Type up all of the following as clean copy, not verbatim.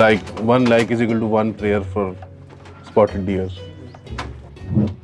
Like 1 lakh is equal to 1 prayer for spotted deer.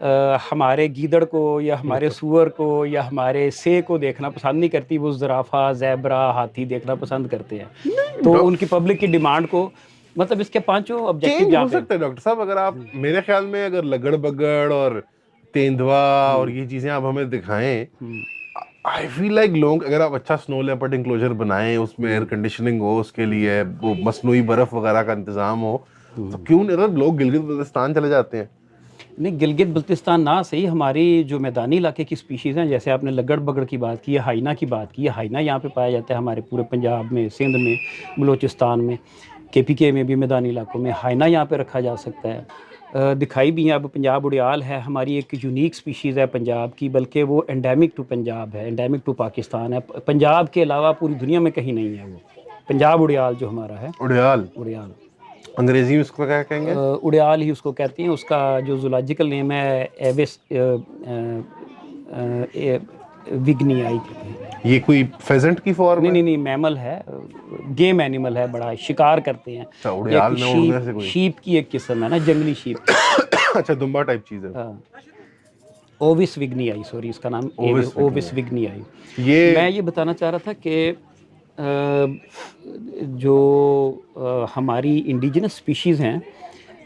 ہمارے گیدڑ کو یا ہمارے سور کو یا ہمارے سے کو دیکھنا پسند نہیں کرتی، وہ زرافہ، زیبرا، ہاتھی دیکھنا پسند کرتے ہیں. تو ان کی پبلک کی ڈیمانڈ کو مطلب اس کے پانچوں آبجیکٹو چینج جہاں ہو پہ سکتا ہے ڈاکٹر صاحب. اگر آپ میرے خیال میں اگر لگڑ بگڑ اور تیندوا اور یہ چیزیں آپ ہمیں دکھائیں, آئی فیل لائک لوگ اگر آپ اچھا سنو لیپرڈ انکلوجر بنائیں, اس میں ایئر کنڈیشننگ ہو, اس کے لیے وہ مصنوعی برف وغیرہ کا انتظام ہو, تو کیوں نہیں لوگ گلگت بلتستان چلے جاتے ہیں. نہیں, گلگت بلتستان نہ صحیح, ہماری جو میدانی علاقے کی سپیشیز ہیں, جیسے آپ نے لگڑ بگڑ کی بات کی ہے, ہائنا کی بات کی ہے, ہائنا یہاں پہ پایا جاتا ہے ہمارے پورے پنجاب میں, سندھ میں, بلوچستان میں, KPK میں بھی میدانی علاقوں میں ہائنا یہاں پہ رکھا جا سکتا ہے. دکھائی بھی ہیں. اب پنجاب اڑیال ہے ہماری ایک یونیک سپیشیز ہے پنجاب کی, بلکہ وہ انڈیمک ٹو پنجاب ہے, انڈیمک ٹو پاکستان ہے. پنجاب کے علاوہ پوری دنیا میں کہیں نہیں ہے وہ پنجاب اڑیال جو ہمارا ہے. اڑیال اڑیال انگریزی میں اس کو کیا کہیں گے؟ اڑیال ہی اس کو کہتے ہیں. اس کا جو زولاجیکل نیم ہے ایوس وگنیائی کہتے ہیں. یہ کوئی فیزنٹ کی فارم ہے؟ نہیں, میمل ہے, گیم اینیمل ہے, بڑا شکار کرتے ہیں. اچھا, اڑیال میں اڑنے سے کوئی شیپ کی ایک قسم ہے نا, جنگلی شیپ. اچھا, دمبا ٹائپ چیز ہے. اووس وگنیائی, سوری اس کا نام اووس وگنیائی. میں یہ بتانا چاہ رہا تھا کہ جو ہماری انڈیجنس سپیشیز ہیں,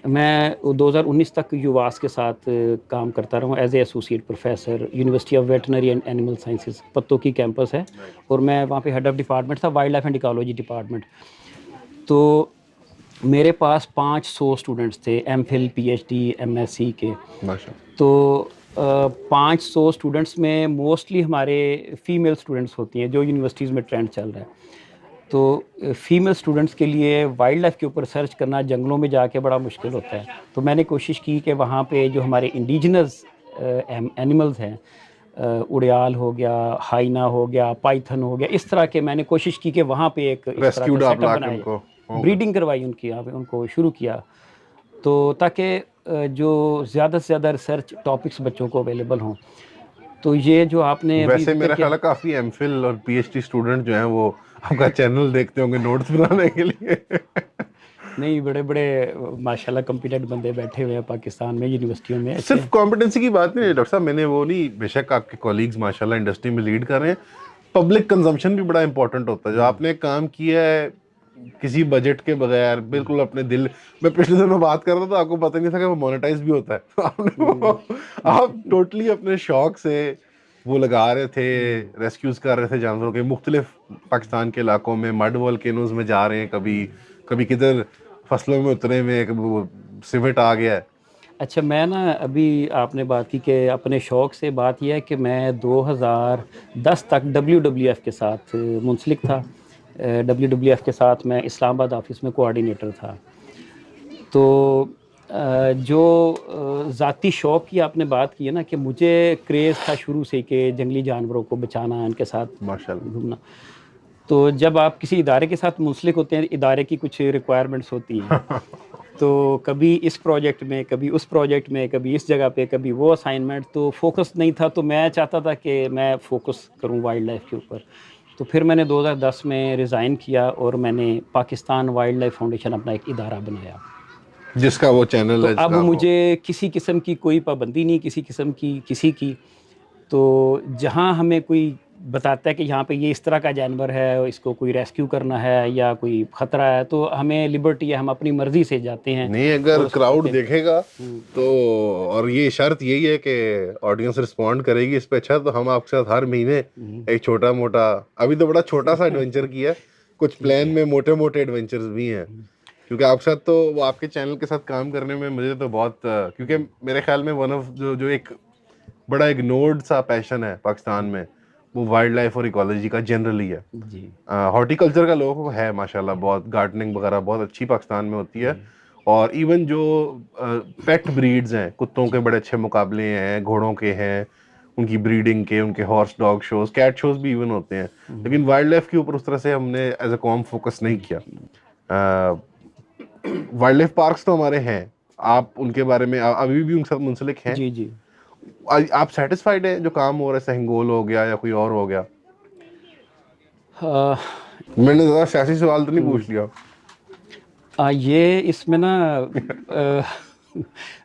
میں 2019 تک یواس کے ساتھ کام کرتا رہا ہوں as a associate professor, university of veterinary and animal sciences, پتوں کی کیمپس ہے, اور میں وہاں پہ ہیڈ آف ڈپارٹمنٹ تھا, wildlife and ecology department. تو میرے پاس 500 اسٹوڈنٹس تھے, MPhil, PhD, MSc کے. تو 500 اسٹوڈنٹس میں موسٹلی ہمارے فیمیل اسٹوڈنٹس ہوتی ہیں, جو یونیورسٹیز میں ٹرینڈ چل رہا ہے. تو فیمیل اسٹوڈنٹس کے لیے وائلڈ لائف کے اوپر سرچ کرنا جنگلوں میں جا کے بڑا مشکل ہوتا ہے. تو میں نے کوشش کی کہ وہاں پہ جو ہمارے انڈیجنس اینیملز ہیں, اڑیال ہو گیا, ہائنا ہو گیا, پائتھن ہو گیا, اس طرح کے میں نے کوشش کی کہ وہاں پہ ایک اس طرح کا سیٹ اپ بنایا, بریڈنگ کروائی ان کی, ان کو شروع کیا, تو تاکہ جو زیادہ سے زیادہ ریسرچ ٹاپکس بچوں کو اویلیبل ہوں. تو یہ جو آپ نے ویسے میرا خیال ہے کافی MPhil اور PhD اسٹوڈنٹ جو ہیں وہ آپ کا چینل دیکھتے ہوں گے نوٹس بنانے کے لیے. نہیں, بڑے بڑے ماشاءاللہ کمپیٹنٹ بندے بیٹھے ہوئے ہیں پاکستان میں یونیورسٹیوں میں. صرف کمپیٹنسی کی بات نہیں ہے ڈاکٹر صاحب, میں نے وہ نہیں, بے شک آپ کے کولیگز ماشاءاللہ انڈسٹری میں لیڈ کر رہے ہیں, پبلک کنزمپشن بھی بڑا امپورٹنٹ ہوتا ہے. جو آپ نے کام کیا ہے کسی بجٹ کے بغیر, بالکل اپنے دل, میں پچھلے دن میں بات کر رہا تھا, آپ کو پتہ نہیں تھا کہ وہ مونیٹائز بھی ہوتا ہے. آپ ٹوٹلی اپنے شوق سے وہ لگا رہے تھے, ریسکیوز کر رہے تھے جانوروں کے, مختلف پاکستان کے علاقوں میں مڈ والکینوز میں جا رہے ہیں, کبھی کدھر فصلوں میں اترے ہوئے, سمٹ آ گیا ہے. اچھا, میں نا ابھی آپ نے بات کی کہ اپنے شوق سے, بات یہ ہے کہ میں 2010 تک WWF کے ساتھ منسلک تھا. WWF کے ساتھ میں اسلام آباد آفس میں کوآرڈینیٹر تھا. تو جو ذاتی شوق کی آپ نے بات کی ہے نا, کہ مجھے کریز تھا شروع سے کہ جنگلی جانوروں کو بچانا, ان کے ساتھ ماشاءاللہ گھومنا. تو جب آپ کسی ادارے کے ساتھ منسلک ہوتے ہیں, ادارے کی کچھ ریکوائرمنٹس ہوتی ہیں, تو کبھی اس پروجیکٹ میں, کبھی اس پروجیکٹ میں, کبھی اس جگہ پہ, کبھی وہ اسائنمنٹ, تو فوکس نہیں تھا. تو میں چاہتا تھا کہ میں فوکس کروں وائلڈ لائف کے اوپر. تو پھر میں نے 2010 میں ریزائن کیا اور میں نے پاکستان وائلڈ لائف فاؤنڈیشن اپنا ایک ادارہ بنایا, جس کا وہ چینل ہے. تو اب مجھے کسی قسم کی کوئی پابندی نہیں, کسی قسم کی کسی کی. تو جہاں ہمیں کوئی بتاتا ہے کہ یہاں پہ یہ اس طرح کا جانور ہے, اس کو کوئی ریسکیو کرنا ہے یا کوئی خطرہ ہے, تو ہمیں لبرٹی ہے, ہم اپنی مرضی سے جاتے ہیں. نہیں, اگر کراؤڈ دیکھے گا تو, اور یہ شرط یہی ہے کہ آڈینس رسپونڈ کرے گی اس پہ, اچھا, تو ہم آپ کے ساتھ ہر مہینے ایک چھوٹا موٹا, ابھی تو بڑا چھوٹا سا ایڈونچر کیا ہے, کچھ پلان میں موٹے موٹے ایڈونچرز بھی ہیں. کیونکہ آپ کے ساتھ تو وہ آپ کے چینل کے ساتھ کام کرنے میں مجھے تو بہت, کیونکہ میرے خیال میں ون آف جو ایک بڑا اگنورڈ سا پیشن ہے پاکستان میں, وہ وائلڈ لائف اور ایکالوجی کا جنرلی ہے. ہارٹی کلچر کا لوگوں کو ہے ماشاءاللہ بہت, گارڈننگ وغیرہ بہت اچھی پاکستان میں ہوتی ہے. اور ایون جو پیٹ بریڈز ہیں, کتوں کے بڑے اچھے مقابلے ہیں, گھوڑوں کے ہیں, ان کی بریڈنگ کے, ان کے horse dog shows, cat shows بھی ایون ہوتے ہیں. لیکن وائلڈ لائف کے اوپر اس طرح سے ہم نے ایز اے قوم فوکس نہیں کیا. وائلڈ لائف پارکس تو ہمارے ہیں, آپ ان کے بارے میں ابھی بھی ان کے ساتھ منسلک ہیں. جی جی. آپ سیٹسفائیڈ ہیں جو کام ہو رہا ہے, سہنگول ہو گیا یا کوئی اور ہو گیا؟ میں نے زیادہ سیاسی سوال تو نہیں پوچھ لیا. یہ اس میں نا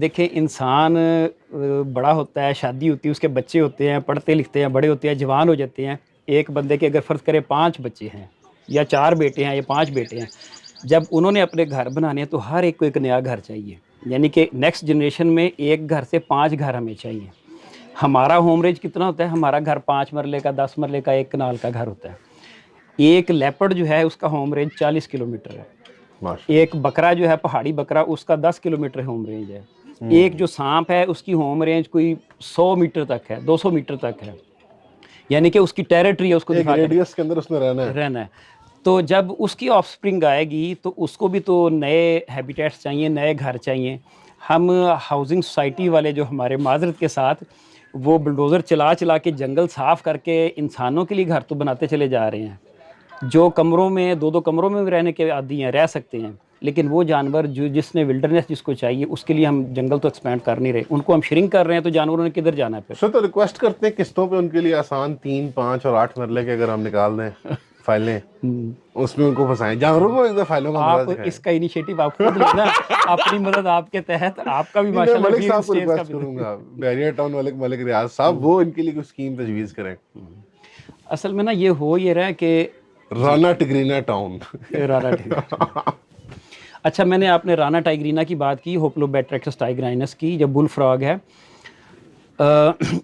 دیکھیں انسان بڑا ہوتا ہے, شادی ہوتی ہے, اس کے بچے ہوتے ہیں, پڑھتے لکھتے ہیں, بڑے ہوتے ہیں, جوان ہو جاتے ہیں. ایک بندے کے اگر فرض کرے 5 بچے ہیں یا 4 بیٹے ہیں یا 5 بیٹے ہیں, جب انہوں نے اپنے گھر بنانے ہیں تو ہر ایک کو ایک نیا گھر چاہیے. یعنی کہ نیکسٹ جنریشن میں ایک گھر سے 5 گھر ہمیں چاہیے. ہمارا ہوم رینج کتنا ہوتا ہے؟ ہمارا گھر 5 مرلے کا, 10 مرلے کا, 1 کنال کا گھر ہوتا ہے. ایک لیپرڈ جو ہے اس کا ہوم رینج 40 کلومیٹر ہے. ایک بکرا جو ہے پہاڑی بکرا, اس کا 10 کلومیٹر ہوم رینج ہے. ایک جو سانپ ہے اس کی ہوم رینج کوئی 100 میٹر تک ہے, 200 میٹر تک ہے. یعنی کہ اس کی ٹیریٹری ہے, اس کو ایک ریڈیس کے اندر اس میں رہنا ہے. تو جب اس کی آف سپرنگ آئے گی تو اس کو بھی تو نئے ہیبیٹیٹس چاہیے, نئے گھر چاہیے. ہم ہاؤسنگ سوسائٹی والے جو ہمارے معذرت کے ساتھ وہ بلڈوزر چلا چلا کے جنگل صاف کر کے انسانوں کے لیے گھر تو بناتے چلے جا رہے ہیں. جو کمروں میں 2 کمروں میں بھی رہنے کے عادی ہیں, رہ سکتے ہیں, لیکن وہ جانور جس نے ولڈرنیس جس کو چاہیے اس کے لیے ہم جنگل تو ایکسپینڈ کر نہیں رہے, ان کو ہم شرنک کر رہے ہیں, تو جانوروں نے کدھر جانا ہے پھر؟ سر تو ریکویسٹ کرتے ہیں قسطوں پہ ان کے لیے آسان 3, 5 اور 8 مرلے کے اگر ہم نکال دیں فائلیں, اس میں ان کو پھنسائیں. جانوروں کو ایک فائلوں کا آپ اس کا انیشیٹو آپ خود لینا, اپنی مدد آپ کے تحت, آپ کا بھی ماشاءاللہ ملک صاحب کو ریکویسٹ کروں گا, بیریا ٹاؤن ملک ریاض صاحب, وہ ان کے لیے کوئی اسکیم تجویز کریں. اصل میں نا یہ ہو یہ رہا ہے کہ رانا ٹگرینا ٹاؤن. اچھا, میں نے آپ نے رانا ٹائگرینا کی بات کی, ہوپلوبیٹریکسس ٹائگرائنس کی, جو بل فراگ ہے,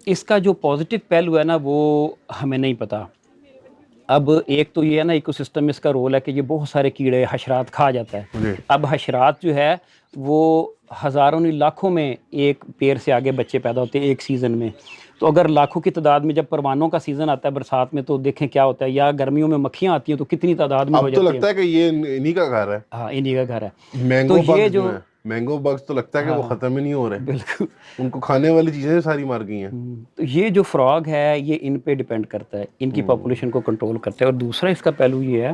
اس کا جو پازیٹیو پہلو ہے نا وہ ہمیں نہیں پتہ. اب ایک تو یہ ہے نا ایکو سسٹم میں اس کا رول ہے کہ یہ بہت سارے کیڑے حشرات کھا جاتا ہے. اب حشرات جو ہے وہ ہزاروں نہیں لاکھوں میں ایک پیر سے آگے بچے پیدا ہوتے ہیں ایک سیزن میں. تو اگر لاکھوں کی تعداد میں جب پروانوں کا سیزن آتا ہے برسات میں تو دیکھیں کیا ہوتا ہے, یا گرمیوں میں مکھیاں آتی ہیں تو کتنی تعداد میں ہو اب تو جاتی ہیں. لگتا ہے کہ یہ انہی کا گھر ہے. ہاں, انہی کا گھر ہے. مینگو بگز جو ہیں, مینگو بگز تو لگتا ہے کہ وہ ختم ہی نہیں ہو رہے. بالکل, ان کو کھانے والی چیزیں ساری مر گئی ہیں. تو یہ جو فراگ ہے یہ ان پہ ڈیپینڈ کرتا ہے, ان کی پاپولیشن کو کنٹرول کرتا ہے. اور دوسرا اس کا پہلو یہ ہے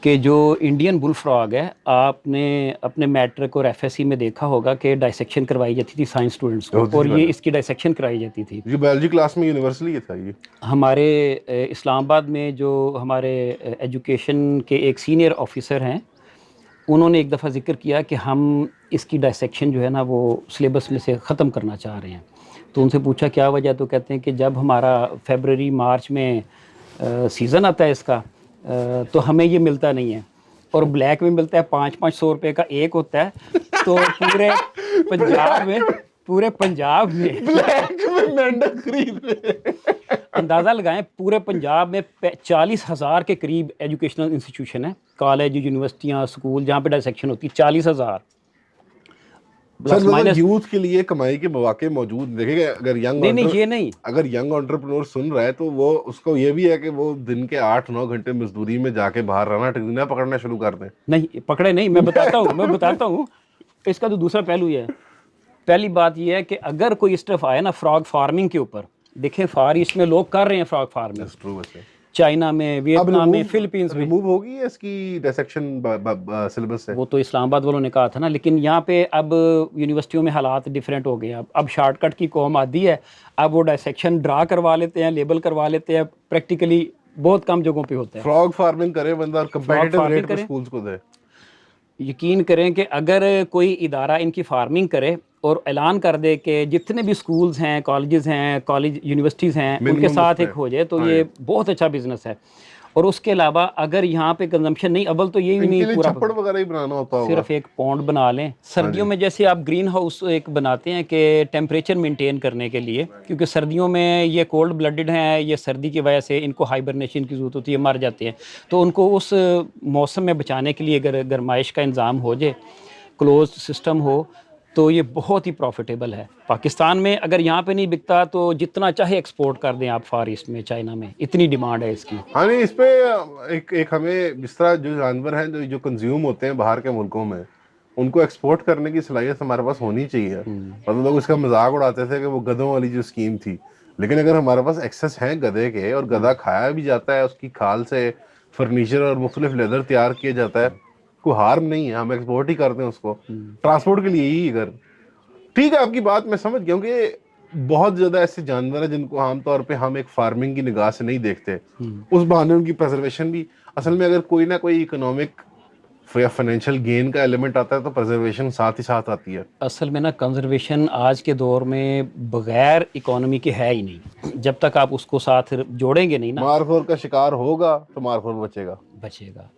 کہ جو انڈین بل فراگ ہے, آپ نے اپنے میٹرک اور ایف ایس سی میں دیکھا ہوگا کہ ڈائسیکشن کروائی جاتی تھی سائنس اسٹوڈنٹس کو, اور یہ اس کی ڈائسیکشن کرائی جاتی تھی. یہ بایولوجی کلاس میں یونیورسلی تھا. یہ ہمارے اسلام آباد میں جو ہمارے ایجوکیشن کے ایک سینئر آفیسر ہیں, انہوں نے ایک دفعہ ذکر کیا کہ ہم اس کی ڈائسیکشن جو ہے نا وہ سلیبس میں سے ختم کرنا چاہ رہے ہیں. تو ان سے پوچھا کیا وجہ, تو کہتے ہیں کہ جب ہمارا فیبرری مارچ میں سیزن آتا ہے اس کا تو ہمیں یہ ملتا نہیں ہے, اور بلیک میں ملتا ہے 500-500 روپے کا ایک ہوتا ہے. تو پورے پنجاب میں بلیک میں مینڈک خرید رہے, اندازہ لگائیں پورے پنجاب میں 40,000 کے قریب ایجوکیشنل انسٹیٹیوشن ہیں, کالج, یونیورسٹیاں, سکول, جہاں پہ ڈائسیکشن ہوتی ہے. 40,000. سر مطلب یوتھ کے لیے کمائی کے مواقع موجود. دیکھیں کہ اگر ینگ انٹرپرینور سن رہا ہے تو وہ اس کو یہ بھی ہے کہ وہ دن کے 8-9 گھنٹے مزدوری میں جا کے باہر رانا ٹگرینا پکڑنا شروع کر دیں. نہیں پکڑے نہیں, میں بتاتا ہوں اس کا تو دوسرا پہلو یہ ہے. پہلی بات یہ ہے کہ اگر کوئی اس طرف آئے نا فراگ فارمنگ کے اوپر, دیکھیں فار ایسٹ میں لوگ کر رہے ہیں فراگ فارمنگ, چائنا میں, ویتنام میں, فلپینز میں. ریموو ہوگی ہے اس کی ڈائسیکشن سلیبس سے؟ وہ تو اسلام آباد والوں نے کہا تھا نا, لیکن یہاں پہ اب یونیورسٹیوں میں حالات ڈیفرنٹ ہو گئے ہیں. اب شارٹ کٹ کی قوم آدھی ہے, اب وہ ڈائسیکشن ڈرا کروا لیتے ہیں, لیبل کروا لیتے ہیں, پریکٹیکلی بہت کم جگہوں پہ ہوتا ہے. فراگ فارمنگ کرے بندہ اور کمپیٹیٹیو ریٹ پہ سکولز کو دے. یقین کریں کہ اگر کوئی ادارہ ان کی فارمنگ کرے اور اعلان کر دے کہ جتنے بھی سکولز ہیں, کالجز ہیں, یونیورسٹیز ہیں, ان کے ساتھ ایک ہو جائے, تو یہ بہت اچھا بزنس ہے. اور اس کے علاوہ اگر یہاں پہ کنزمپشن نہیں, اول تو یہی نہیں, پورا چھپڑ وغیرہ ہی بنانا ہوتا ہوگا, صرف ایک پونڈ بنا لیں. سردیوں میں جیسے آپ گرین ہاؤس ایک بناتے ہیں کہ ٹیمپریچر مینٹین کرنے کے لیے, کیونکہ سردیوں میں یہ کولڈ بلڈڈ ہیں, یہ سردی کی وجہ سے ان کو ہائبرنیشن کی ضرورت ہوتی ہے, مر جاتے ہیں. تو ان کو اس موسم میں بچانے کے لیے اگر گرمائش کا انتظام ہو جائے, کلوز سسٹم ہو, تو یہ بہت ہی پروفیٹیبل ہے. پاکستان میں اگر یہاں پہ نہیں بکتا تو جتنا چاہے ایکسپورٹ کر دیں آپ فار ایسٹ میں, چائنا میں, اتنی ڈیمانڈ ہے اس کی. ہاں نہیں, اس پہ ایک ہمیں جس طرح جو جانور ہیں جو کنزیوم ہوتے ہیں باہر کے ملکوں میں, ان کو ایکسپورٹ کرنے کی صلاحیت ہمارے پاس ہونی چاہیے. مطلب لوگ اس کا مذاق اڑاتے تھے کہ وہ گدھوں والی جو اسکیم تھی, لیکن اگر ہمارے پاس ایکسیس ہیں گدھے کے, اور گدھا کھایا بھی جاتا ہے, اس کی کھال سے فرنیچر اور مختلف لیدر تیار کیا جاتا ہے, کوئی ہارم نہیں ہے, ہم ایکسپورٹ ہی کرتے ہیں اس کو ٹرانسپورٹ کے لیے ہی. اگر ٹھیک ہے آپ کی بات میں سمجھ گیا ہوں کہ بہت زیادہ ایسے جانور ہیں جن کو عام طور پہ ہم ایک فارمنگ کی نگاہ سے نہیں دیکھتے, اس بہانے ان کی پریزرویشن بھی. اصل میں اگر کوئی نہ کوئی اکنامک فائنینشیل گین کا ایلیمنٹ آتا ہے تو پرزرویشن ساتھ ہی ساتھ آتی ہے. اصل میں نا کنزرویشن آج کے دور میں بغیر اکانومی کے ہے ہی نہیں. جب تک آپ اس کو ساتھ جوڑیں گے نہیں نا, مارخور کا شکار ہوگا تو مارخور بچے گا.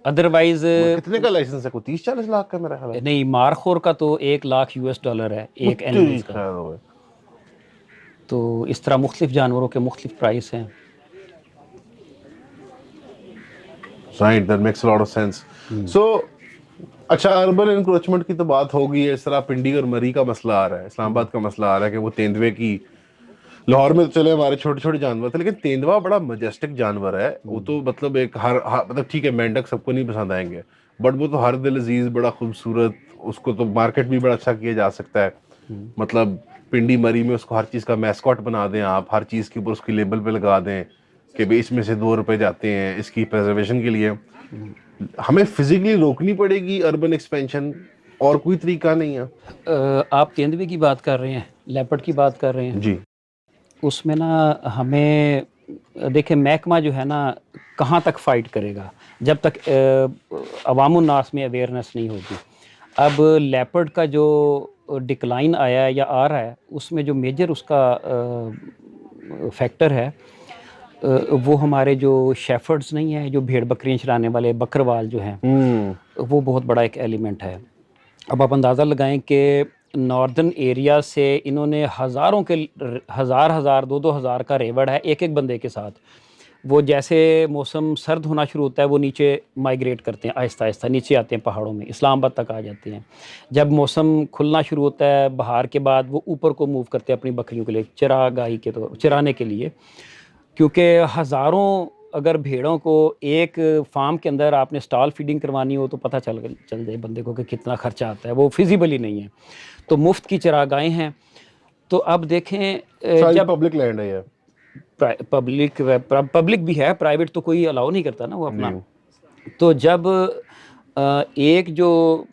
ادروائز کتنے کا لائسنس ہے؟ کوئی 30-40 لاکھ کا میرا خیال ہے. نہیں, مارخور کا تو $1,00,000 ہے ایک اینیملز کا. خیر ہوئے. تو اس طرح مختلف جانوروں کے مختلف پرائس ہیں. Right, that makes a lot of sense. So, اچھا اربن انکروچمنٹ کی تو بات ہوگی. اس طرح پنڈی اور مری کا مسئلہ آ رہا ہے, اسلام آباد کا مسئلہ آ رہا ہے کہ وہ تیندوے کی, لاہور میں تو چلے ہمارے چھوٹے چھوٹے جانور تھے, لیکن تیندوا بڑا مجسٹک جانور ہے. وہ تو مطلب ایک مطلب ٹھیک ہے مینڈک سب کو نہیں پسند آئیں گے, بٹ وہ تو ہر دل عزیز, بڑا خوبصورت, اس کو تو مارکیٹ بھی بڑا اچھا کیا جا سکتا ہے. مطلب پنڈی مری میں اس کو ہر چیز کا میسکاٹ بنا دیں آپ, ہر چیز کے اوپر اس کی لیبل پہ لگا دیں کہ بھائی اس میں سے $2 جاتے ہیں اس کی پریزرویشن کے لیے. ہمیں فزیکلی روکنی پڑے گی اربن ایکسپینشن, اور کوئی طریقہ نہیں ہے. آپ تیندوے کی بات کر رہے ہیں, لیپرڈ کی بات کر رہے ہیں جی. اس میں نا ہمیں دیکھیں محکمہ جو ہے نا کہاں تک فائٹ کرے گا جب تک عوام الناس میں اویئرنیس نہیں ہوگی. اب لیپرڈ کا جو ڈکلائن آیا ہے یا آ رہا ہے, اس میں جو میجر اس کا فیکٹر ہے وہ ہمارے جو شیفرڈز نہیں ہیں, جو بھیڑ بکریاں چرانے والے بکروال جو ہیں, وہ بہت بڑا ایک ایلیمنٹ ہے. اب آپ اندازہ لگائیں کہ ناردن ایریا سے انہوں نے ہزاروں کے ہزار 2,000 کا ریوڑ ہے ایک بندے کے ساتھ. وہ جیسے موسم سرد ہونا شروع ہوتا ہے وہ نیچے مائیگریٹ کرتے ہیں, آہستہ آہستہ نیچے آتے ہیں پہاڑوں میں, اسلام آباد تک آ جاتے ہیں. جب موسم کھلنا شروع ہوتا ہے بہار کے بعد, وہ اوپر کو موو کرتے ہیں اپنی بکریوں کے لیے, چراگاہی کے طور چرانے کے لیے. کیونکہ ہزاروں اگر بھیڑوں کو ایک فارم کے اندر آپ نے اسٹال فیڈنگ کروانی ہو تو پتہ چل جائے بندے کو کہ کتنا خرچہ آتا ہے, وہ فیزیبل ہی نہیں ہے. تو مفت کی چراگاہیں ہیں. تو اب دیکھیں جب پبلک لینڈ ہے, پبلک بھی ہے, پرائیویٹ تو کوئی الاؤ نہیں کرتا نا وہ اپنا. تو جب ایک جو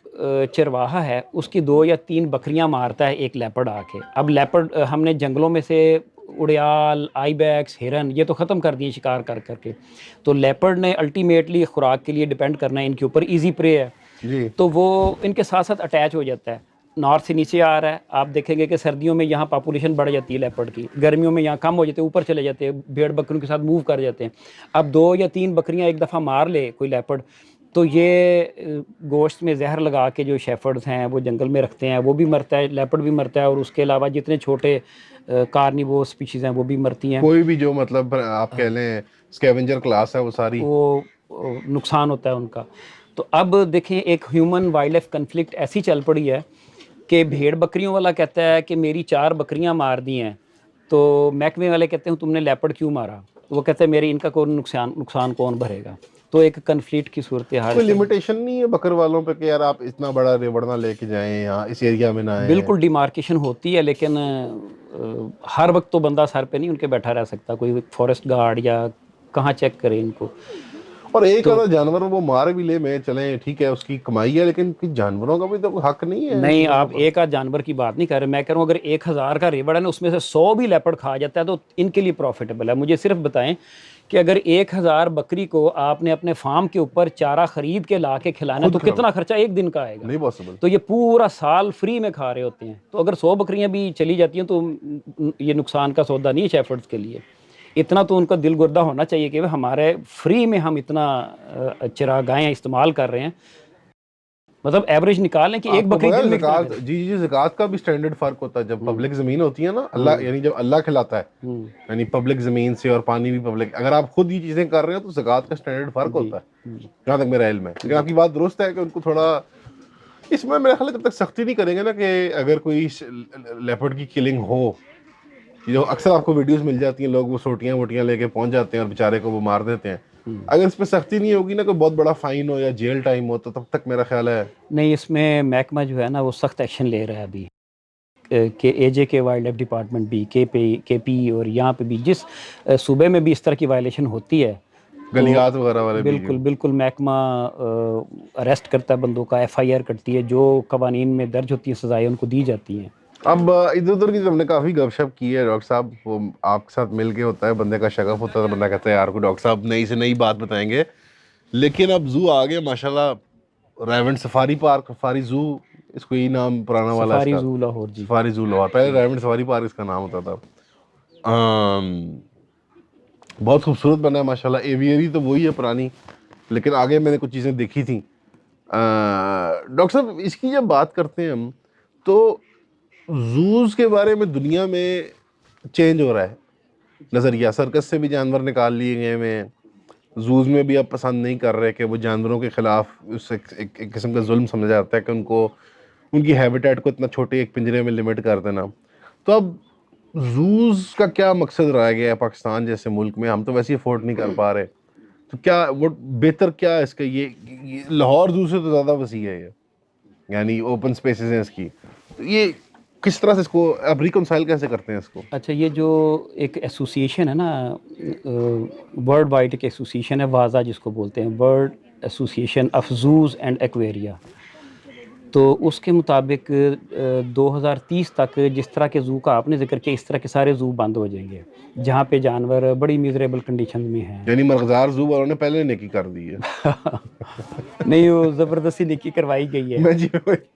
چرواہا ہے اس کی 2 یا 3 بکریاں مارتا ہے ایک لیپرڈ آ کے. اب لیپرڈ ہم نے جنگلوں میں سے اڑیال, آئی بیکس, ہرن یہ تو ختم کر دیے شکار کر کے. تو لیپرڈ نے الٹیمیٹلی خوراک کے لیے ڈیپینڈ کرنا ہے ان کے اوپر, ایزی پرے ہے جی. تو وہ ان کے ساتھ ساتھ اٹیچ ہو جاتا ہے. نارتھ سے نیچے آ رہا ہے, آپ دیکھیں گے کہ سردیوں میں یہاں پاپولیشن بڑھ جاتی ہے لیپرڈ کی, گرمیوں میں یہاں کم ہو جاتے ہیں, اوپر چلے جاتے ہیں, بھیڑ بکریوں کے ساتھ موو کر جاتے ہیں. اب 2 یا 3 بکریاں ایک دفعہ مار لے کوئی لیپرڈ تو یہ گوشت میں زہر لگا کے جو شیفرڈز ہیں وہ جنگل میں رکھتے ہیں, وہ بھی مرتا ہے, لیپرڈ بھی مرتا ہے, اور اس کے علاوہ جتنے چھوٹے کارنیور سپیشیز ہیں وہ بھی مرتی ہیں. کوئی بھی جو مطلب آپ کہہ لیں اسکیونجر کلاس ہے وہ ساری, وہ نقصان ہوتا ہے ان کا. تو اب دیکھیں ایک ہیومن وائلڈ لائف کنفلکٹ ایسی چل پڑی ہے کہ بھیڑ بکریوں والا کہتا ہے کہ میری 4 بکریاں مار دی ہیں, تو محکمے والے کہتے ہیں تم نے لیپرڈ کیوں مارا, وہ کہتے ہیں میری ان کا کوئی نقصان کون بھرے گا. تو ایک کنفلکٹ کی صورتحال. کوئی لمیٹیشن نہیں ہے بکر والوں پہ کہ یار آپ اتنا بڑا ریوڑ نہ لے کے جائیں یا اس ایریا میں نہ آئیں؟ بالکل ڈیمارکیشن ہوتی ہے, لیکن ہر وقت تو بندہ سر پہ نہیں ان کے بیٹھا رہ سکتا, کوئی فارسٹ گارڈ یا کہاں چیک کرے ان کو. اور ایک اگر جانور وہ مار بھی لے میں چلیں ٹھیک ہے اس کی کمائی ہے, لیکن جانوروں کا بھی تو کوئی حق نہیں ہے. نہیں, آپ ایک آدھ جانور کی بات نہیں کر رہے, میں کہہ رہا ہوں اگر 1,000 کا ریوڑ ہے نا اس میں سے 100 بھی لیپرڈ کھا جاتا ہے تو ان کے لیے پروفیٹیبل ہے. مجھے صرف بتائیں کہ اگر 1,000 بکری کو آپ نے اپنے فارم کے اوپر چارہ خرید کے لا کے کھلانا تو کتنا خرچہ ایک دن کا آئے گا؟ نہیں پاسبل. تو یہ پورا سال فری میں کھا رہے ہوتے ہیں. تو اگر 100 بکریاں بھی چلی جاتی ہیں تو یہ نقصان کا سودا نہیں ہے شیفرڈز کے لیے. اتنا تو ان کا دل گردہ ہونا چاہیے کہ ہمارے فری میں ہم اتنا چراگاہیں استعمال کر رہے ہیں. مطلب ایوریج نکال لیں کہ ایک بکری دن میں کتنا. جی زکوٰۃ کا بھی سٹینڈرڈ فرق ہوتا ہے. جب پبلک زمین ہوتی ہے نا, اللہ یعنی جب اللہ کھلاتا ہے یعنی پبلک زمین سے, اور پانی بھی پبلک, اگر آپ خود یہ چیزیں کر رہے ہیں تو زکوٰۃ کا سٹینڈرڈ فرق ہوتا ہے جہاں تک میرا علم ہے. لیکن آپ کی بات درست ہے کہ ان کو تھوڑا اس میں میرا خیال ہے جب تک سختی نہیں کریں گے نا, کہ اگر کوئی لیپرڈ کی کلنگ ہو, جو اکثر آپ کو ویڈیوز مل جاتی ہیں, لوگ وہ سوٹیاں ووٹیاں لے کے پہنچ جاتے ہیں اور بیچارے کو وہ مار دیتے ہیں, اگر اس پہ سختی نہیں ہوگی نا, کوئی بہت بڑا فائن ہو یا جیل ٹائم ہو, تو تب تک میرا خیال ہے نہیں. اس میں محکمہ جو ہے نا وہ سخت ایکشن لے رہا ہے ابھی, کہ اے جے کے وائلڈ لائف ڈپارٹمنٹ بھی, کے پی, اور یہاں پہ بھی جس صوبے میں بھی اس طرح کی وائلیشن ہوتی ہے, گلیات وغیرہ والے بالکل محکمہ اریسٹ کرتا ہے بندوں کا, FIR کرتی ہے, جو قوانین میں درج ہوتی ہیں سزائیں ان کو دی جاتی ہیں. اب ادھر ادھر کی ہم نے کافی گپ شپ کی ہے ڈاکٹر صاحب, وہ آپ کے ساتھ مل کے ہوتا ہے, بندے کا شغف ہوتا ہے, بندہ کہتا ہے یار کو ڈاکٹر صاحب نئی سے نئی بات بتائیں گے. لیکن اب زو آ گئے ماشاءاللہ, ریونٹ سفاری پارک، سفاری زو، اس کو یہی نام پرانا والا سفاری زو لاہور جی. سفاری زو لاہور، پہلے ریونٹ سفاری پارک اس کا نام ہوتا تھا. بہت خوبصورت بنا ہے ماشاء اللہ. ایویئری تو وہی ہے پرانی، لیکن آگے میں نے کچھ چیزیں دیکھی تھیں. ڈاکٹر صاحب اس کی جب بات کرتے ہیں ہم، تو زوز کے بارے میں دنیا میں چینج ہو رہا ہے نظریہ. سرکس سے بھی جانور نکال لیے گئے ہیں، زوز میں بھی اب پسند نہیں کر رہے کہ وہ جانوروں کے خلاف اس ایک قسم کا ظلم سمجھا جاتا ہے کہ ان کو ان کی ہیبیٹیٹ کو اتنا چھوٹے ایک پنجرے میں لمٹ کر دینا. تو اب زوز کا کیا مقصد رہ گیا ہے پاکستان جیسے ملک میں؟ ہم تو ویسے افورڈ نہیں کر پا رہے. تو کیا وہ بہتر کیا ہے اس کا؟ یہ لاہور زو سے تو زیادہ وسیع ہے یہ، یعنی اوپن سپیسز ہیں اس کی. تو یہ کس طرح سے اس کو آپ ریکنسائل کیسے کرتے ہیں اس کو؟ اچھا، یہ جو ایک ایسوسیشن ہے نا، ورلڈ وائڈ ایک ایسوسیشن ہے وازا جس کو بولتے ہیں، world association of zoos and aquaria. تو اس کے مطابق 2030 تک جس طرح کے زو کا آپ نے ذکر کیا، اس طرح کے سارے زو بند ہو جائیں گے جہاں پہ جانور بڑی میزریبل کنڈیشن میں ہیں. یعنی مرغزار زو والوں نے پہلے نیکی کر دی ہے. نہیں، وہ زبردستی نیکی کروائی گئی ہے. جی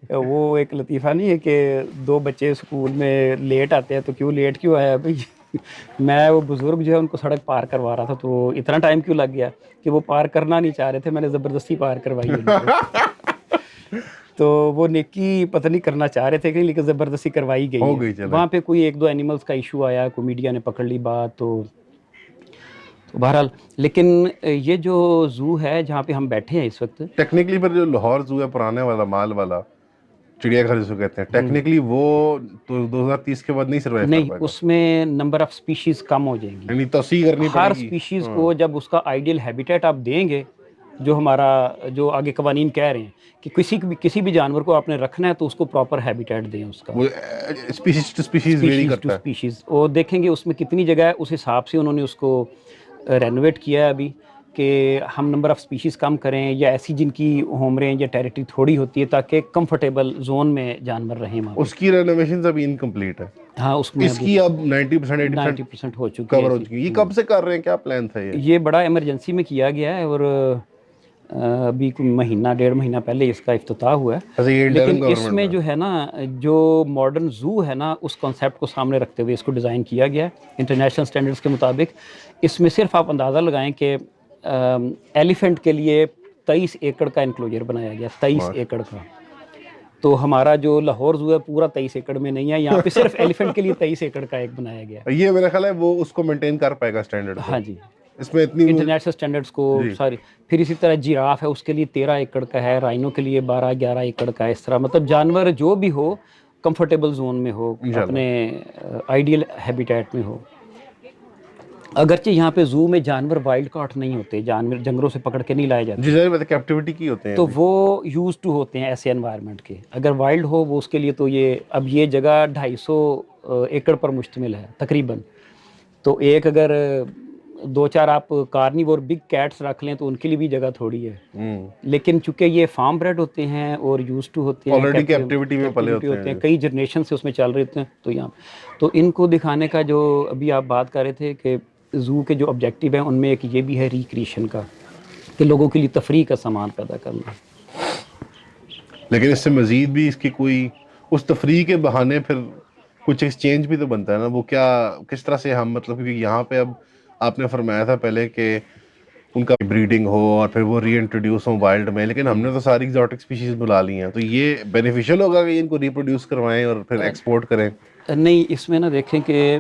وہ ایک لطیفہ نہیں ہے کہ 2 بچے اسکول میں لیٹ آتے ہیں تو کیوں لیٹ کیوں آیا بھائی؟ میں وہ بزرگ جو ہے ان کو سڑک پار کروا رہا تھا تو اتنا ٹائم کیوں لگ گیا کہ وہ پار کرنا نہیں چاہ رہے تھے، میں نے زبردستی پار کروائی ان کو. تو وہ نیکی پتہ نہیں کرنا چاہ رہے تھے کہ لیکن زبردستی کروائی گئی ہے. وہاں پہ کوئی 1-2 اینیملز کا ایشو آیا، کوئی میڈیا نے پکڑ لی بات، تو بہرحال. لیکن یہ جو زو ہے جہاں پہ ہم بیٹھے ہیں اس وقت، ٹیکنیکلی پر جو لاہور زو ہے پرانے والا مال والا چڑیا گھر جس کو کہتے ہیں، ٹیکنیکلی وہ تو 2030 کے بعد نہیں سروائیو کر نہیں، پائے گا. اس میں نمبر آف سپیشیز کم ہو جائیں گی. یعنی توسیع کرنی ہر پڑے گی سپیشیز کو جب اس کا آئیڈیل ہیبیٹیٹ آپ دیں گے، جو ہمارا جو آگے قوانین کہہ رہے ہیں کہ کسی بھی جانور کو آپ نے رکھنا ہے تو اس کو پراپر ہیبیٹیٹ دیں اس کا. وہ اسپیشیز ٹو اسپیشیز ویری کرتا ہے. اسپیشیز اور دیکھیں گے اس میں کتنی جگہ ہے، اس حساب سے انہوں نے اس کو رینوویٹ کیا ہے ابھی کہ ہم نمبر آف سپیشیز کم کریں، یا ایسی جن کی ہوم رینج یا ٹیریٹری تھوڑی ہوتی ہے تاکہ کمفرٹیبل زون میں جانور رہیں وہاں. اس کی رینوویشنز ابھی انکمپلیٹ ہے. ہاں، اس میں کی اب 90% 90% ہو چکی کور ہو چکی ہے. یہ کب سے کر رہے ہیں؟ کیا پلان تھا یہ بڑا ایمرجنسی میں کیا گیا ہے، اور ابھی کوئی 1.5 مہینہ پہلے اس کا افتتاح ہوا ہے. لیکن اس میں جو ہے نا، جو ماڈرن زو ہے نا، اس کانسیپٹ کو سامنے رکھتے ہوئے اس کو ڈیزائن کیا گیا ہے انٹرنیشنل سٹینڈرڈز کے مطابق. اس میں صرف آپ اندازہ لگائیں کہ ایلیفنٹ کے لیے 23 ایکڑ کا انکلوجر بنایا گیا، 23 ایکڑ کا. تو ہمارا جو لاہور زو ہے پورا 23 ایکڑ میں نہیں ہے، یہاں پہ صرف ایلیفنٹ کے لیے 23 ایکڑ کا ایک بنایا گیا. یہ میرا خیال ہے وہ اس کو مینٹین کر پائے گا اسٹینڈرڈ. ہاں جی، اس میں اتنی انٹرنیشنل سٹینڈرڈز کو ساری. پھر اسی طرح جیراف ہے، اس کے لیے 13 ایکڑ کا ہے، رائنو کے لیے 12-11 ایکڑ کا ہے. اس طرح مطلب جانور جو بھی ہو کمفرٹیبل زون میں ہو، اپنے آئیڈیل ہیبیٹیٹ میں ہو. اگرچہ یہاں پہ زو میں جانور وائلڈ کاٹ نہیں ہوتے، جانور جنگلوں سے پکڑ کے نہیں لائے جاتے، جی کیپٹیوٹی کی ہوتے ہیں، تو وہ یوز ٹو ہوتے ہیں ایسے انوائرمنٹ کے. اگر وائلڈ ہو وہ اس کے لیے تو یہ جگہ 250 ایکڑ پر مشتمل ہے تقریباً. تو ایک اگر 2-4 آپ کارنیور بگ کیٹس رکھ لیں تو ان کے لیے بھی جگہ تھوڑی ہے. لیکن چونکہ یہ فارم بریڈ ہوتے ہیں اور یوز ٹو ہوتے ہیں، آلریڈی کیپٹیوٹی میں پلے ہوتے ہیں، کئی جنریشن سے اس میں چل رہے ہوتے ہیں. تو یہاں تو ان کو دکھانے کا جو ابھی آپ بات کر رہے تھے کہ زو کے جو آبجیکٹیو ہیں ان میں ایک یہ بھی ہے ریکریشن کا، کہ لوگوں کے لیے تفریح کا سامان پیدا کرنا. لیکن اس سے مزید بھی اس کی کوئی اس تفریح کے بہانے پھر کچھ ایکسچینج بھی تو بنتا ہے نا. وہ کیا کس طرح سے ہم مطلب کہ یہاں پہ اب آپ نے فرمایا تھا پہلے کہ ان کا بریڈنگ ہو اور پھر وہ ری انٹروڈیوس ہوں وائلڈ میں، لیکن ہم نے تو ساری ایگزوٹک اسپیشیز بلا لی ہیں. تو یہ بینیفیشیل ہوگا کہ ان کو ریپروڈیوس کروائیں اور پھر ایکسپورٹ کریں؟ نہیں، اس میں نا دیکھیں کہ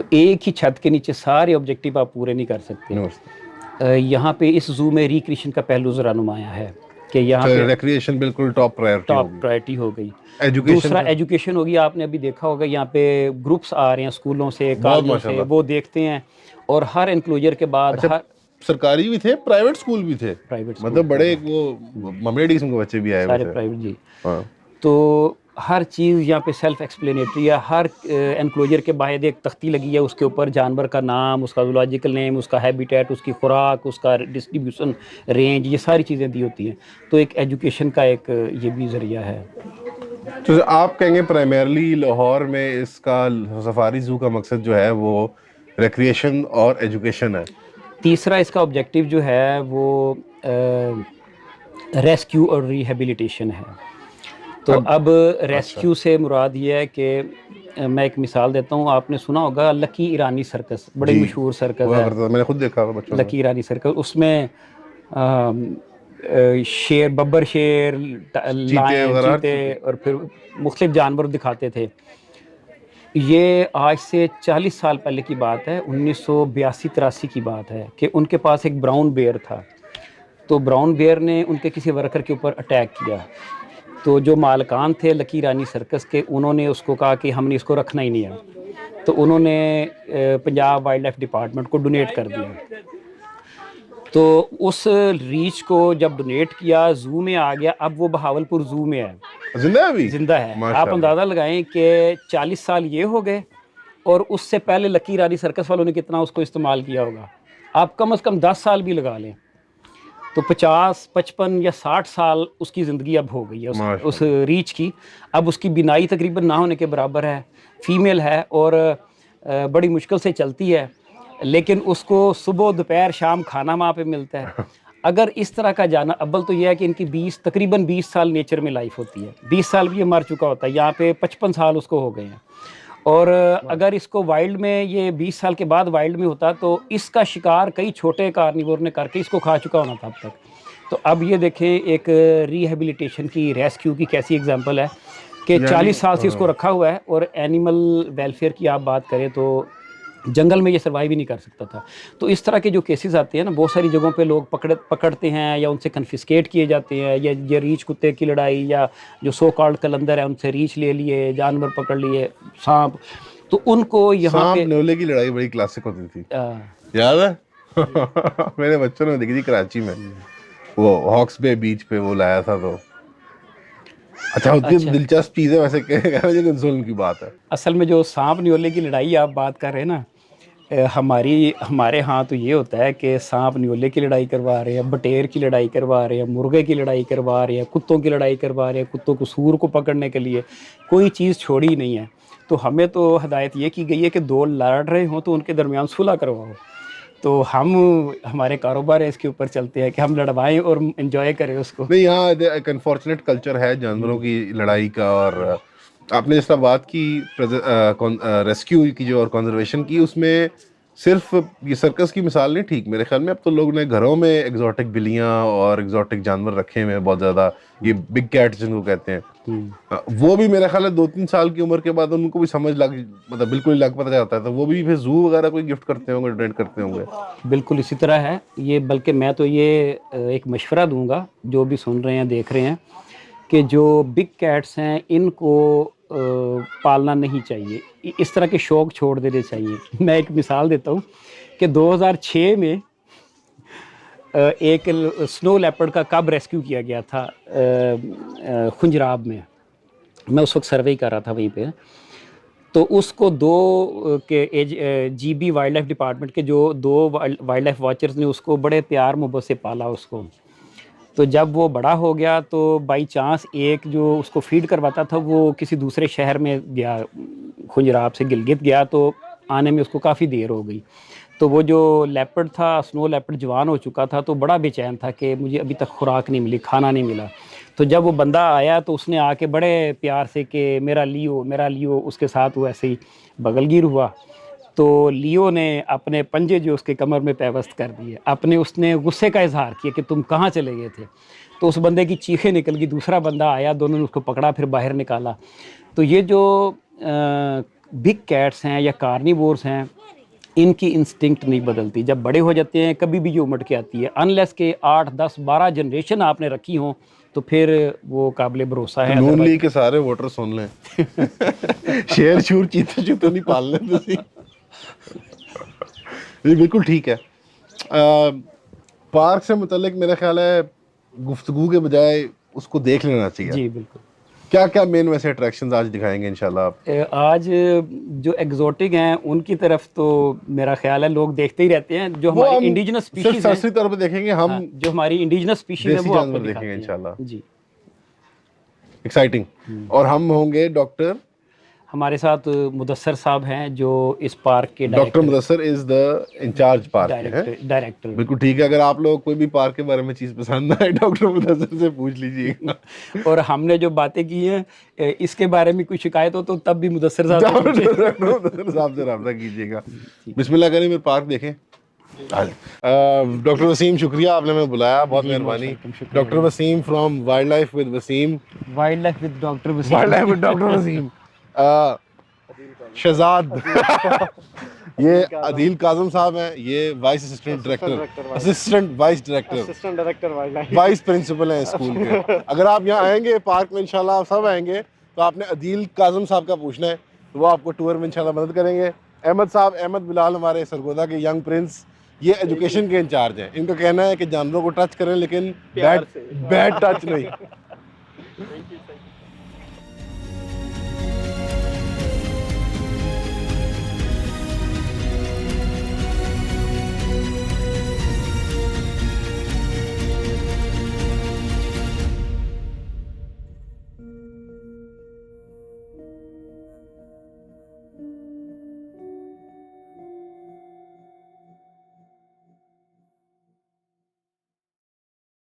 ایک ہی چھت کے نیچے سارے آبجیکٹیو آپ پورے نہیں کر سکتے. یہاں پہ اس زو میں ریکریشن کا پہلو ذرا نمایاں ہے کہ یہاں پہ ریکریشن بالکل ٹاپ پرائرٹی ہو گئی. دوسرا ایجوکیشن ہوگی. آپ نے ابھی دیکھا ہوگا یہاں پہ گروپس آ رہے ہیں اسکولوں سے، کالجوں سے، وہ دیکھتے ہیں. اور ہر انکلوجر کے بعد سرکاری بھی تھے، پرائیویٹ اسکول بھی تھے، مطلب بڑے وہ ممبئی قسم کے بچے بھی آئے سارے پرائیویٹ. جی، تو ہر چیز یہاں پہ سیلف ایکسپلینیٹری ہے. ہر انکلوجر کے باہر ایک تختی لگی ہے، اس کے اوپر جانور کا نام، اس کا زولوجیکل نیم، اس کا ہیبیٹیٹ، اس کی خوراک، اس کا ڈسٹریبیوشن رینج، یہ ساری چیزیں دی ہوتی ہیں. تو ایک ایجوکیشن کا ایک یہ بھی ذریعہ ہے. تو آپ کہیں گے پرائمرلی لاہور میں اس کا سفاری زو کا مقصد جو ہے وہ ریکریشن اور ایجوکیشن ہے. تیسرا اس کا آبجیکٹیو جو ہے وہ ریسکیو اور ریہیبلیٹیشن ہے. تو اب ریسکیو سے مراد یہ ہے کہ میں ایک مثال دیتا ہوں. آپ نے سنا ہوگا لکی ایرانی سرکس, بڑے مشہور سرکس ہے, میں نے خود دیکھا بچوں لکی ایرانی سرکس. اس میں شیر, ببر شیر, لائن, چیتے اور پھر مختلف جانور دکھاتے تھے. یہ آج سے 40 سال پہلے کی بات ہے, 1982-83 کی بات ہے, کہ ان کے پاس ایک براؤن بیئر تھا. تو براؤن بیئر نے ان کے کسی ورکر کے اوپر اٹیک کیا. تو جو مالکان تھے لکی رانی سرکس کے, انہوں نے اس کو کہا کہ ہم نے اس کو رکھنا ہی نہیں ہے. تو انہوں نے پنجاب وائلڈ لائف ڈپارٹمنٹ کو ڈونیٹ کر دیا. تو اس ریچ کو جب ڈونیٹ کیا, زو میں آ گیا. اب وہ بہاولپور زو میں ہے, زندہ ہے ابھی, زندہ ہے. آپ اندازہ لگائیں کہ 40 سال یہ ہو گئے, اور اس سے پہلے لکی رانی سرکس والوں نے کتنا اس کو استعمال کیا ہوگا. آپ کم از کم 10 سال بھی لگا لیں تو 50, 55 یا 60 سال اس کی زندگی اب ہو گئی ہے اس ریچ کی. اب اس کی بینائی تقریباً نہ ہونے کے برابر ہے, فیمیل ہے اور بڑی مشکل سے چلتی ہے, لیکن اس کو صبح دوپہر شام کھانا وہاں پہ ملتا ہے. اگر اس طرح کا جانا, اول تو یہ ہے کہ ان کی تقریباً 20 سال نیچر میں لائف ہوتی ہے, 20 سال بھی یہ مر چکا ہوتا ہے, یہاں پہ 55 سال اس کو ہو گئے ہیں. اور اگر اس کو وائلڈ میں یہ 20 سال کے بعد وائلڈ میں ہوتا تو اس کا شکار کئی چھوٹے کارنیور نے کر کے اس کو کھا چکا ہونا تھا اب تک. تو اب یہ دیکھیں ایک ریہیبلیٹیشن کی, ریسکیو کی کیسی ایگزامپل ہے کہ 40 سال سے اس کو رکھا ہوا ہے. اور اینیمل ویلفیئر کی آپ بات کریں تو جنگل میں یہ سروائیو ہی نہیں کر سکتا تھا. تو اس طرح کے جو کیسز آتے ہیں نا, بہت ساری جگہوں پہ لوگ پکڑتے ہیں یا ان سے کنفسکیٹ کیے جاتے ہیں, یا یہ ریچھ کتے کی لڑائی, یا جو سو کالڈ کلندر ہے ان سے ریچھ لے لیے, جانور پکڑ لیے, سانپ. تو ان کو یہاں پہ نیولے کی لڑائی بڑی کلاسک ہوتی تھی, یاد ہے میرے بچوں نے دیکھی تھی کراچی میں, وہ ہاکس بے بیچ پہ وہ لایا تھا. تو اچھا ہوتی ہے, دلچسپ چیز ہے ویسے, کہ ظلم کی بات ہے. اصل میں جو سانپ نیولے کی لڑائی آپ بات کر رہے ہیں نا, ہمارے ہاں تو یہ ہوتا ہے کہ سانپ نیولے کی لڑائی کروا رہے ہیں, بٹیر کی لڑائی کروا رہے ہیں, مرغے کی لڑائی کروا رہے ہیں, کتوں کی لڑائی کروا رہے ہیں, کتوں کو سور کو پکڑنے کے لیے کوئی چیز چھوڑی نہیں ہے. تو ہمیں تو ہدایت یہ کی گئی ہے کہ دو لڑ رہے ہوں تو ان کے درمیان صلح کرواؤ. تو ہمارے کاروبار ہے اس کے اوپر چلتے ہیں کہ ہم لڑوائیں اور انجوائے کریں اس کو. نہیں, یہاں ایک انفارچونیٹ کلچر ہے جانوروں کی لڑائی کا. اور آپ نے جس طرح بات کی ریسکیو کی جو اور کنزرویشن کی, اس میں صرف یہ سرکس کی مثال نہیں ٹھیک. میرے خیال میں اب تو لوگ نے گھروں میں ایگزوٹک بلیاں اور ایگزوٹک جانور رکھے ہوئے ہیں بہت زیادہ, یہ بگ کیٹ جن کو کہتے ہیں. وہ بھی میرے خیال ہے 2-3 سال کی عمر کے بعد ان کو بھی سمجھ مطلب بالکل لگ پتہ جاتا ہے, تو وہ بھی پھر زو وغیرہ کوئی گفٹ کرتے ہوں گے, ڈونیٹ کرتے ہوں گے. بالکل اسی طرح ہے یہ. بلکہ میں تو یہ ایک مشورہ دوں گا جو بھی سن رہے ہیں دیکھ رہے ہیں, کہ جو بگ کیٹس ہیں ان کو پالنا نہیں چاہیے, اس طرح کے شوق چھوڑ دینے چاہیے. میں ایک مثال دیتا ہوں کہ 2006 میں ایک سنو لیپرڈ کا کب ریسکیو کیا گیا تھا خنجراب میں. میں اس وقت سروے کر رہا تھا وہیں پہ. تو اس کو G B wildlife department کے جو 2 وائلڈ لائف واچرز نے اس کو بڑے پیار محبت سے پالا اس کو. تو جب وہ بڑا ہو گیا تو بائی چانس ایک جو اس کو فیڈ کرواتا تھا وہ کسی دوسرے شہر میں گیا, خنجراب سے گلگت گیا, تو آنے میں اس کو کافی دیر ہو گئی. تو وہ جو لیپرڈ تھا, سنو لیپرڈ جوان ہو چکا تھا, تو بڑا بے چین تھا کہ مجھے ابھی تک خوراک نہیں ملی, کھانا نہیں ملا. تو جب وہ بندہ آیا تو اس نے آ کے بڑے پیار سے کہ میرا لیو, اس کے ساتھ وہ ایسے ہی بغل گیر ہوا. تو لیو نے اپنے پنجے جو اس کے کمر میں پیوست کر دیے, اس نے غصے کا اظہار کیا کہ تم کہاں چلے گئے تھے. تو اس بندے کی چیخیں نکل گئی, دوسرا بندہ آیا, دونوں نے اس کو پکڑا, پھر باہر نکالا. تو یہ جو بگ کیٹس ہیں یا کارنیورس ہیں, ان کی انسٹنکٹ نہیں بدلتی. جب بڑے ہو جاتے ہیں کبھی بھی یہ امٹ کے آتی ہے, انلیس کہ 8, 10, 12 جنریشن آپ نے رکھی ہوں تو پھر وہ قابل بھروسہ ہے. نون لیگ کے سارے ووٹر سن لیں, شیر شور چیتے نہیں پال لیں. بالکل ٹھیک ہے. پارک سے متعلق میرا خیال ہے گفتگو کے بجائے اس کو دیکھ لینا چاہیے. جی بالکل. کیا کیا مین ویسے اٹریکشنز آج دکھائیں گے انشاءاللہ آپ؟ آج جو ایگزوٹک ہیں ان کی طرف تو میرا خیال ہے لوگ دیکھتے ہی رہتے ہیں. جو ہماری انڈیجنس سپیشیز ہیں, سرسری طور پہ دیکھیں گے ہم, جو ہماری انڈیجنس سپیشیز ہیں وہ آپ کو دیکھیں گے انشاءاللہ. جی ایکسائٹنگ. اور ہم ہوں گے ڈاکٹر ہمارے ساتھ مدثر صاحب ہیں جو اس پارک کے ڈاکٹر مدثر از دا انچارج پارک ہے. ڈائریکٹر. بالکل ٹھیک ہے, اگر آپ لوگ کوئی بھی پارک کے بارے میں چیز پسند آئے ڈاکٹر مدثر سے پوچھ لیجیے گا. اور ہم نے جو باتیں کی ہیں اس کے بارے میں کوئی شکایت ہو تو تب بھی مدثر صاحب مدثر صاحب سے رابطہ کیجیے گا. بسم اللہ کریں, پھر پارک دیکھیں. ڈاکٹر وسیم, شکریہ آپ نے ہمیں بلایا, بہت مہربانی. Doctor Waseem from wildlife with Waseem. Wildlife with doctor Waseem. Wildlife with doctor Waseem. Shahzad یہ عدیل کاظم صاحب ہیں, یہ vice assistant director, assistant vice director, vice principal ہیں اسکول کے. اگر آپ یہاں آئیں گے پارک میں انشاءاللہ, آپ سب آئیں گے تو آپ نے عدیل کاظم صاحب کا پوچھنا ہے, تو وہ آپ کو ٹور میں انشاءاللہ مدد کریں گے. احمد صاحب, احمد بلال, ہمارے سرگودا کے ینگ پرنس, یہ ایجوکیشن کے انچارج ہیں. ان کا کہنا ہے کہ جانوروں کو ٹچ کریں لیکن بیڈ ٹچ نہیں.